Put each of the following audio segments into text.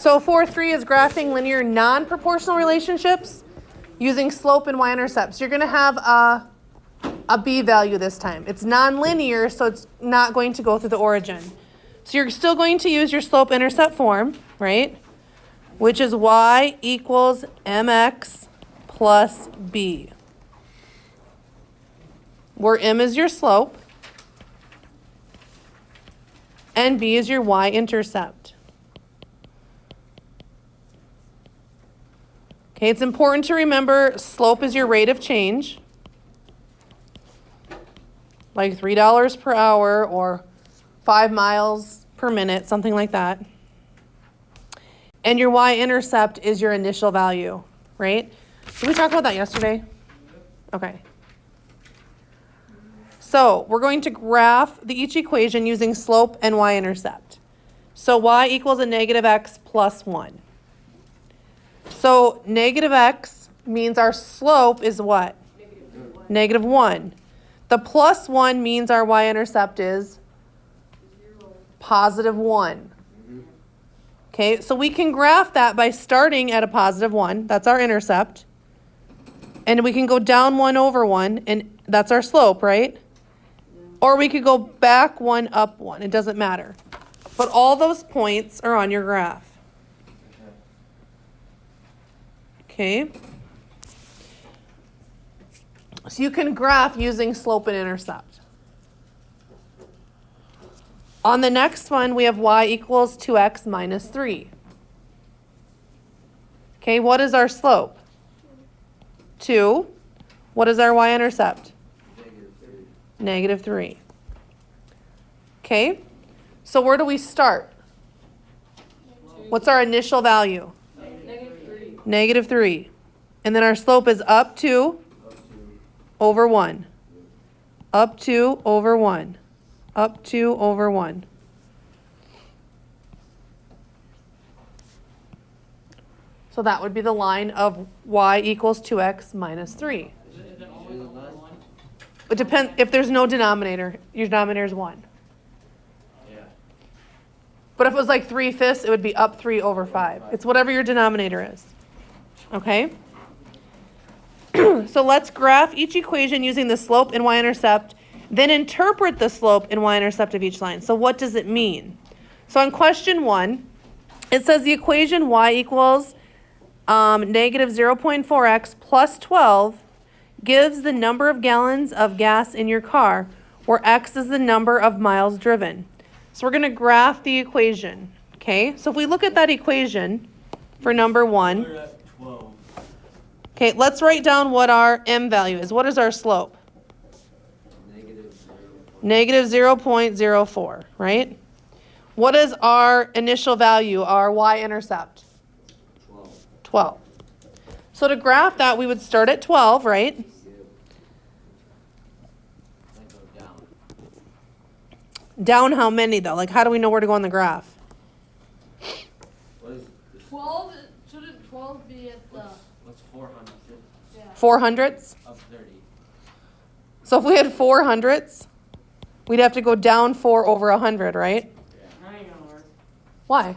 So 4.3 is graphing linear non-proportional relationships using slope and y-intercepts. You're going to have a b value this time. It's non-linear, so it's not going to go through the origin. So you're still going to use your slope-intercept form, right? Which is y equals mx plus b, where m is your slope and b is your y-intercept. Okay, it's important to remember slope is your rate of change, like $3 per hour or 5 miles per minute, something like that. And your y-intercept is your initial value, right? Did we talk about that yesterday? Okay. So we're going to graph each equation using slope and y-intercept. So y equals a negative x plus 1. So negative x means our slope is what? Negative 1. The plus 1 means our y-intercept is positive 1. Okay, so we can graph that by starting at a positive 1. That's our intercept. And we can go down 1 over 1, and that's our slope, right? Or we could go back 1, up 1. It doesn't matter. But all those points are on your graph. Okay. So you can graph using slope and intercept. On the next one, we have y equals 2x minus 3. Okay, what is our slope? 2. What is our y-intercept? Negative 3. Okay, so where do we start? What's our initial value? Negative 3. And then our slope is up 2 over 1. Up 2 over 1. Up 2 over 1. So that would be the line of y equals 2x minus 3. It depends. If there's no denominator, your denominator is 1. Yeah. But if it was like 3/5, it would be up 3 over 5. It's whatever your denominator is. Okay? So let's graph each equation using the slope and y-intercept, then interpret the slope and y-intercept of each line. So what does it mean? So in question 1, it says the equation y equals negative 0.4x plus 12 gives the number of gallons of gas in your car, where x is the number of miles driven. So we're going to graph the equation, okay? So if we look at that equation for number 1, okay, let's write down what our m value is. What is our slope? Negative 0.04, right? What is our initial value, our y-intercept? 12. So to graph that, we would start at 12, right? Down how many, though? Like, how do we know where to go on the graph? 12, shouldn't 12 be at the... What's 400? Yeah. 400ths? Of 30. So if we had 400ths, we'd have to go down 4 over 100, right? That ain't gonna work. Why?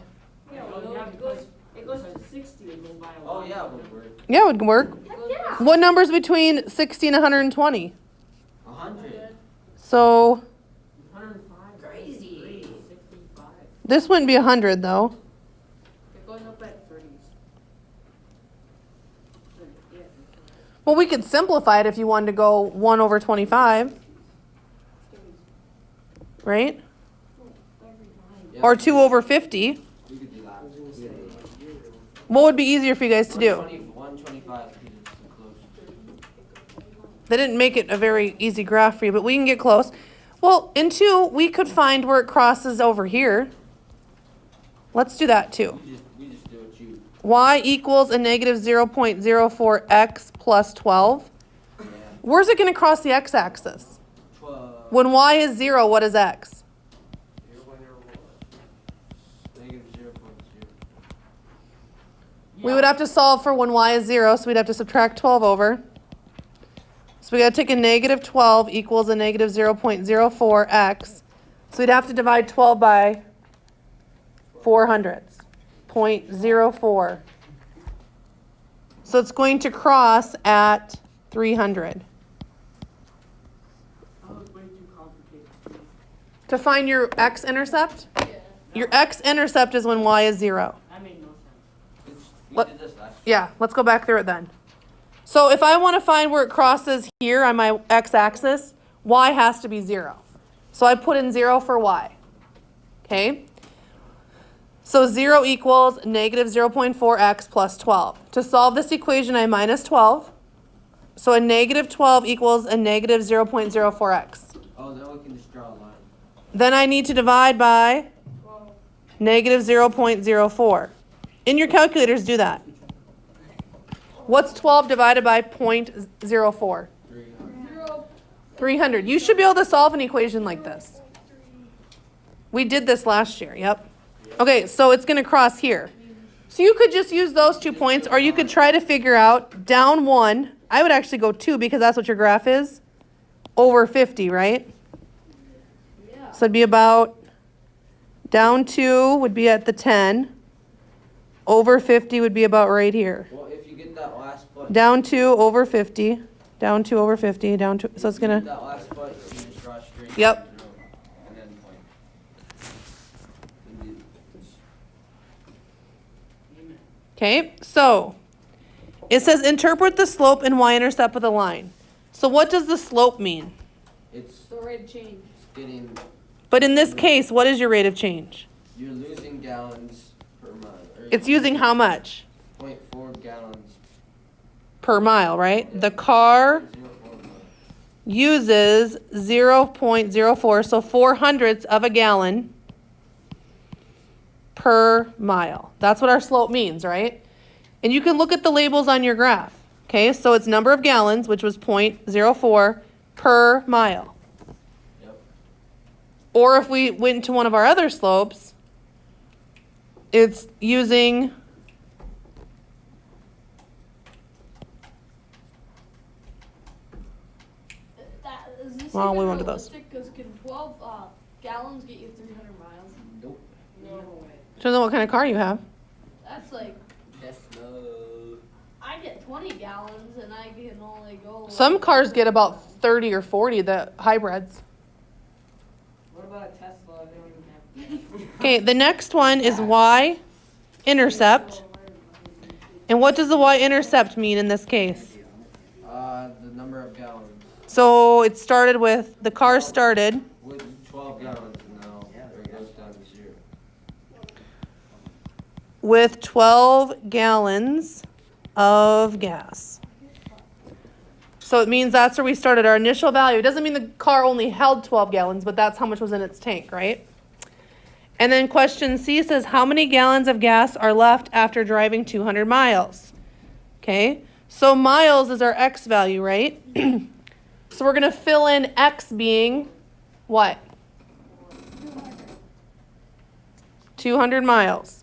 Yeah, well, it goes to 60 and then by a Oh, lot. yeah, it would work. Yeah, it would work. Yeah. What number's between 60 and 120? 100. So 105. Crazy. 65. this wouldn't be 100, though. It goes up at 30s. Yeah. Well, we could simplify it if you wanted to go 1 over 25, right? Yeah, Or 2 over 50. we could do that. What would be easier for you guys to do? 125 because it's so close. They didn't make it a very easy graph for you, but we can get close. Well, in 2, we could find where it crosses over here. Let's do that too. We just do what you. Y equals a negative 0.04x plus 12. Yeah. Where's it going to cross the x-axis? 12. When y is 0, what is x? Negative 0.0. We would have to solve for when y is 0, so we'd have to subtract 12 over. So we got to take a negative 12 equals a negative 0.04x. So we'd have to divide 12 by 400ths. 0.04. So it's going to cross at 300. That was way too complicated. To find your x-intercept, Yeah. your x-intercept is when y is 0. That made no sense. We What- did this last. Yeah, let's go back through it then. So if I want to find where it crosses here on my x-axis, y has to be 0. So I put in 0 for y. Okay? So 0 equals negative 0.4x plus 12. To solve this equation, I minus 12. So a negative 12 equals a negative 0.04x. Oh, then we can just draw a line. Then I need to divide by negative 0.04. In your calculators, do that. What's 12 divided by 0.04? 300. 300. You should be able to solve an equation like this. We did this last year, yep. Okay, so it's going to cross here. So you could just use those 2 points, or you could try to figure out down 1. I would actually go 2 because that's what your graph is. Over 50, right? Yeah. So it'd be about, down 2 would be at the 10. Over 50 would be about right here. Well, if you get that last point. Down 2 over 50. Down 2 over 50. Down 2. So it's going to... That last point, you can just draw straight. Yep. down the road, and then point. And do this. Amen. Okay, so it says interpret the slope and y-intercept with a line. So what does the slope mean? It's The rate of change. getting, But in this case, what is your rate of change? you're losing gallons per mile. Or It's using how much 0.4 gallons. per mile, right? The car 0.04 mile. uses 0.04, so 400ths of a gallon per mile. That's what our slope means, right? And you can look at the labels on your graph. Okay, so it's number of gallons, which was 0.04 per mile. Yep. Or if we went to one of our other slopes, it's using Is this Well, even we went to those. realistic? Because can 12 gallons get you 300 miles? Nope. No way. depends on what kind of car you have. That's like, Tesla. I get 20 gallons and I can only go. Some cars get about 30 or 40, the hybrids. What about a Tesla? They don't even have. Okay, the next one is y-intercept. And what does the y-intercept mean in this case? The number of gallons. So it started with, the car started With 12 gallons, and now it goes down to 0. with 12 gallons of gas. So it means that's where we started our initial value. It doesn't mean the car only held 12 gallons, but that's how much was in its tank, right? And then question C says, how many gallons of gas are left after driving 200 miles? Okay, so miles is our X value, right? So we're going to fill in X being what? 200 miles.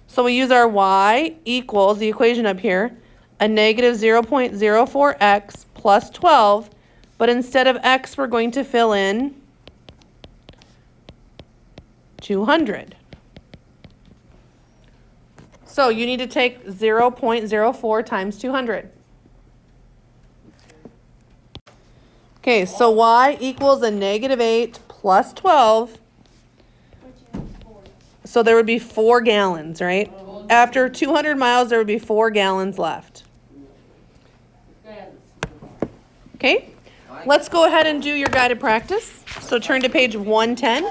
So we use our Y equals, the equation up here, a negative 0.04x plus 12, but instead of X, we're going to fill in 200. So you need to take 0.04 times 200. Okay, so Y equals a negative 8 plus 12. So there would be 4 gallons, right? After 200 miles, there would be 4 gallons left. Okay, let's go ahead and do your guided practice. So turn to page 110.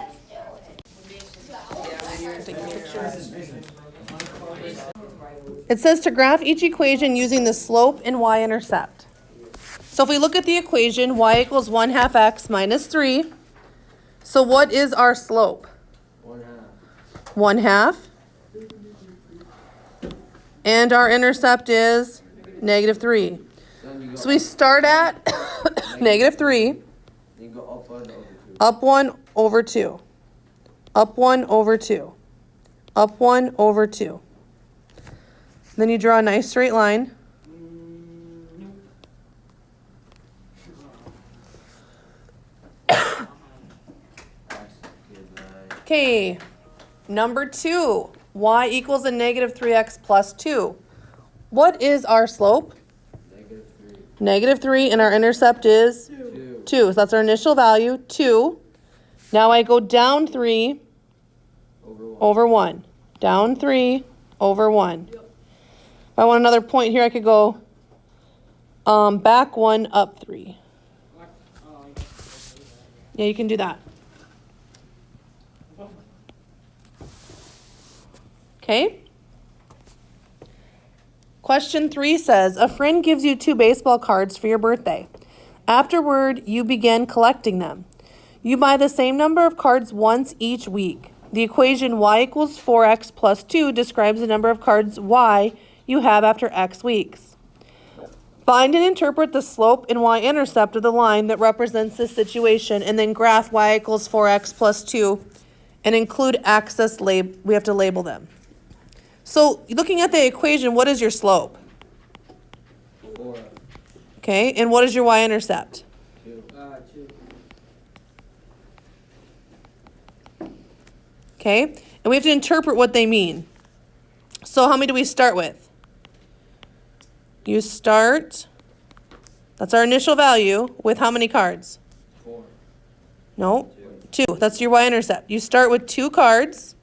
It says to graph each equation using the slope and y-intercept. So if we look at the equation, y equals 1/2 x minus 3. So what is our slope? 1/2. 1/2. And our intercept is negative 3. Then you go So we start at negative 3, then you go up 1 over 2. up 1 over 2, up 1 over 2, up 1 over 2. Then you draw a nice straight line. Okay, number 2. y equals a negative 3x plus 2. What is our slope? -3. Negative 3, and our intercept is 2. 2. So that's our initial value, 2. Now I go down 3 Over 1. over 1. Down 3 over 1. If I want another point here, I could go back 1, up 3. Yeah, you can do that. Okay. Question 3 says, a friend gives you 2 baseball cards for your birthday. Afterward, you begin collecting them. You buy the same number of cards once each week. The equation y equals 4x plus 2 describes the number of cards y you have after x weeks. Find and interpret the slope and y-intercept of the line that represents this situation, and then graph y equals 4x plus 2 and include axis label. We have to label them. So looking at the equation, what is your slope? 4. Okay, and what is your y-intercept? 2. 2. Okay, and we have to interpret what they mean. So how many do we start with? You start, that's our initial value, with how many cards? 4. No, 2. That's your y-intercept. You start with 2 cards,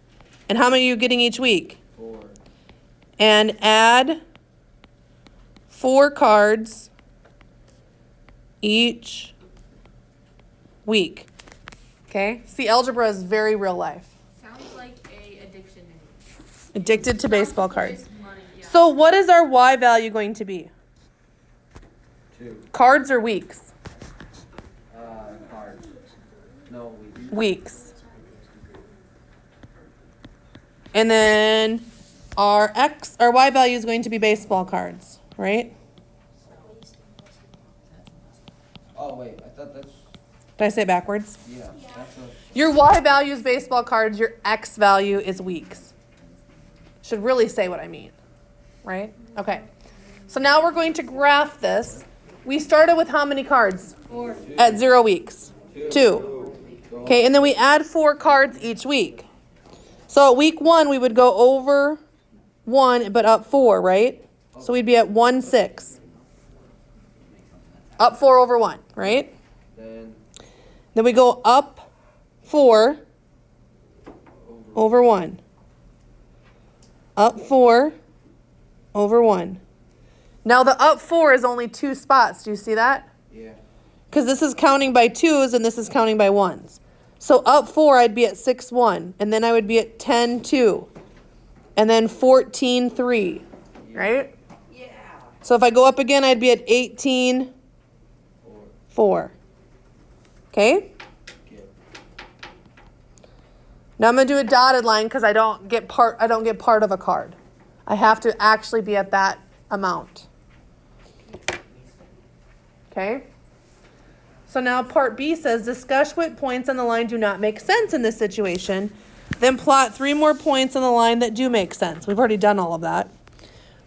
and how many are you getting each week? 4. And add 4 cards each week. Okay? See, algebra is very real life. Sounds like a addiction. Addicted to baseball cards. Money, yeah. So what is our y value going to be? 2. Cards or weeks? Cards. No, we. Weeks. And then our y value is going to be baseball cards, right? Oh, wait. I thought that's. Did I say it backwards? Yeah. That's a. Your y value is baseball cards, your x value is weeks. Should really say what I mean, right? Okay. So now we're going to graph this. We started with how many cards? 4. At 0 weeks. 2. Okay, and then we add 4 cards each week. So at week 1, we would go over 1, but up 4, right? So we'd be at 1, 6. Up 4 over 1, right? Then we go up 4 over 1. Up 4 over 1. Now the up 4 is only 2 spots. Do you see that? Yeah. Because this is counting by 2s and this is counting by 1s. So up 4, I'd be at 6, 1. And then I would be at 10, 2. And then 14, 3. Right? Yeah. So if I go up again, I'd be at 18, 4. Okay? Now I'm going to do a dotted line because I don't get part of a card. I have to actually be at that amount. Okay? So now part B says, discuss what points on the line do not make sense in this situation. Then plot 3 more points on the line that do make sense. We've already done all of that.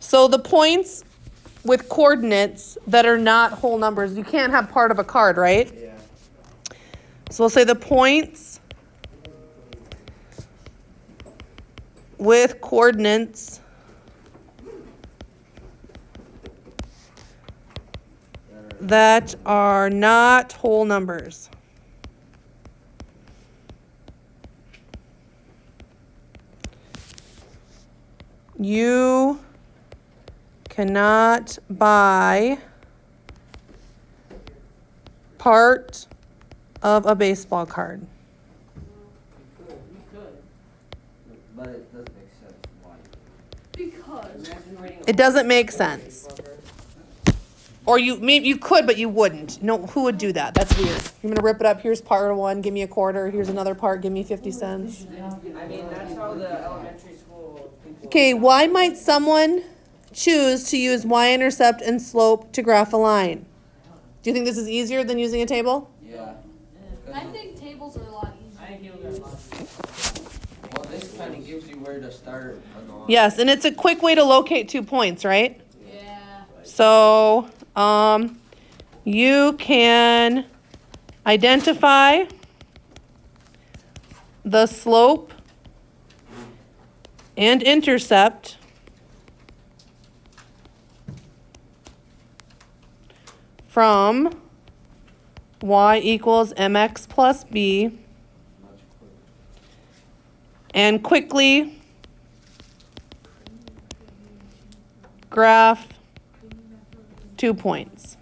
So the points with coordinates that are not whole numbers, you can't have part of a card, right? Yeah. So we'll say the points with coordinates that are not whole numbers. You cannot buy part of a baseball card. But it doesn't make sense. Why? Because. It doesn't make sense. Or you could, but you wouldn't. No, who would do that? That's weird. You're gonna rip it up. Here's part 1. Give me a quarter. Here's another part. Give me 50 cents. I mean, that's how the elementary school people. Okay, why might someone choose to use y-intercept and slope to graph a line? Do you think this is easier than using a table? Yeah. I think tables are a lot easier. I think it was a lot. Well, this kind of gives you where to start. Yes, and it's a quick way to locate 2 points, right? Yeah. So, you can identify the slope and intercept from y equals mx plus b and quickly graph 2 points.